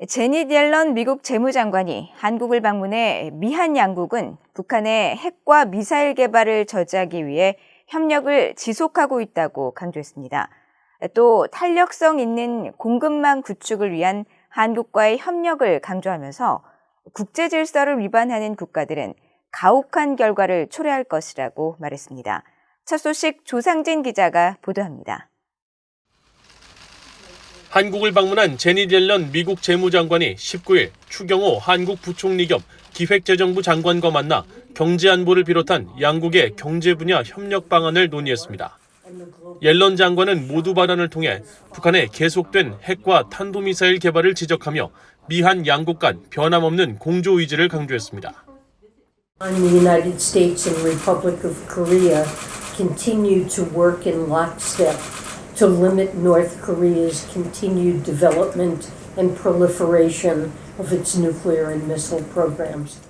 제닛 옐런 미국 재무장관이 한국을 방문해 미한 양국은 북한의 핵과 미사일 개발을 저지하기 위해 협력을 지속하고 있다고 강조했습니다. 또 탄력성 있는 공급망 구축을 위한 한국과의 협력을 강조하면서 국제 질서를 위반하는 국가들은 가혹한 결과를 초래할 것이라고 말했습니다. 첫 소식 조상진 기자가 보도합니다. 한국을 방문한 제닛 옐런 미국 재무장관이 19일 추경호 한국 부총리 겸 기획재정부 장관과 만나 경제안보를 비롯한 양국의 경제 분야 협력 방안을 논의했습니다. 옐런 장관은 모두 발언을 통해 북한의 계속된 핵과 탄도미사일 개발을 지적하며 미한 양국 간 변함없는 공조 의지를 강조했습니다. The United States and Republic of Korea continue to work in lockstep to limit North Korea's continued development and proliferation of its nuclear and missile programs.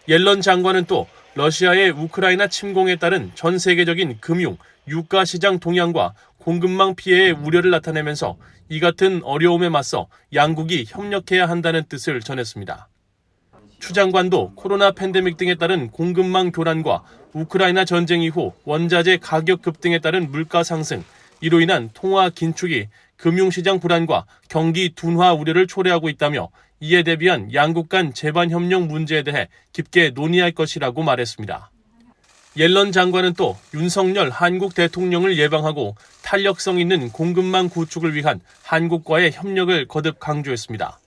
옐런 장관은 또 러시아의 우크라이나 침공에 따른 전 세계적인 금융, 유가 시장 동향과 공급망 피해의 우려를 나타내면서 이 같은 어려움에 맞서 양국이 협력해야 한다는 뜻을 전했습니다. 추 장관도 코로나 팬데믹 등에 따른 공급망 교란과 우크라이나 전쟁 이후 원자재 가격 급등에 따른 물가 상승, 이로 인한 통화 긴축이 금융시장 불안과 경기 둔화 우려를 초래하고 있다며 이에 대비한 양국 간 재반 협력 문제에 대해 깊게 논의할 것이라고 말했습니다. 옐런 장관은 또 윤석열 한국 대통령을 예방하고 탄력성 있는 공급망 구축을 위한 한국과의 협력을 거듭 강조했습니다.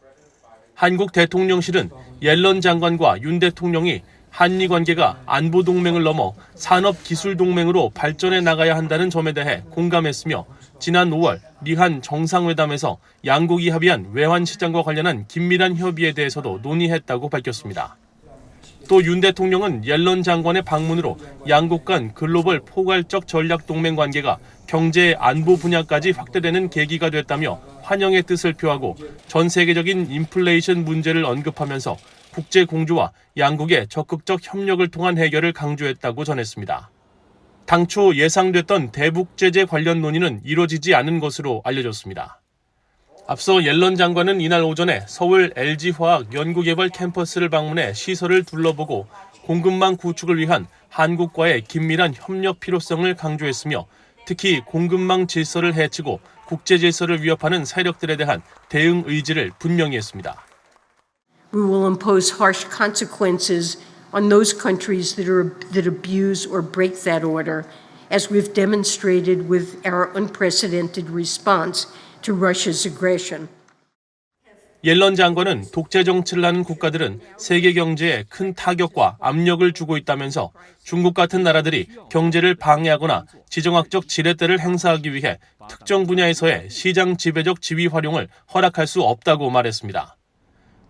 한국 대통령실은 옐런 장관과 윤 대통령이 한미 관계가 안보 동맹을 넘어 산업 기술 동맹으로 발전해 나가야 한다는 점에 대해 공감했으며 지난 5월 미한 정상회담에서 양국이 합의한 외환 시장과 관련한 긴밀한 협의에 대해서도 논의했다고 밝혔습니다. 또 윤 대통령은 옐런 장관의 방문으로 양국 간 글로벌 포괄적 전략 동맹 관계가 경제 안보 분야까지 확대되는 계기가 됐다며 환영의 뜻을 표하고 전 세계적인 인플레이션 문제를 언급하면서 국제 공조와 양국의 적극적 협력을 통한 해결을 강조했다고 전했습니다. 당초 예상됐던 대북 제재 관련 논의는 이뤄지지 않은 것으로 알려졌습니다. 앞서 옐런 장관은 이날 오전에 서울 LG화학 연구개발 캠퍼스를 방문해 시설을 둘러보고 공급망 구축을 위한 한국과의 긴밀한 협력 필요성을 강조했으며 특히 공급망 질서를 해치고 국제 질서를 위협하는 세력들에 대한 대응 의지를 분명히 했습니다. We will impose harsh consequences on those countries that abuse or break that order, as we've demonstrated with our unprecedented response to Russia's aggression. 옐런 장관은 독재 정치를 하는 국가들은 세계 경제에 큰 타격과 압력을 주고 있다면서 중국 같은 나라들이 경제를 방해하거나 지정학적 지렛대를 행사하기 위해 특정 분야에서의 시장 지배적 지위 활용을 허락할 수 없다고 말했습니다.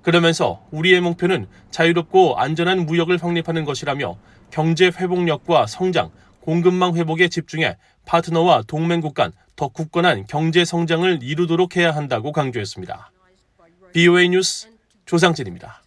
그러면서 우리의 목표는 자유롭고 안전한 무역을 확립하는 것이라며 경제 회복력과 성장, 공급망 회복에 집중해 파트너와 동맹국 간 더 굳건한 경제 성장을 이루도록 해야 한다고 강조했습니다. BOA 뉴스 조상진입니다.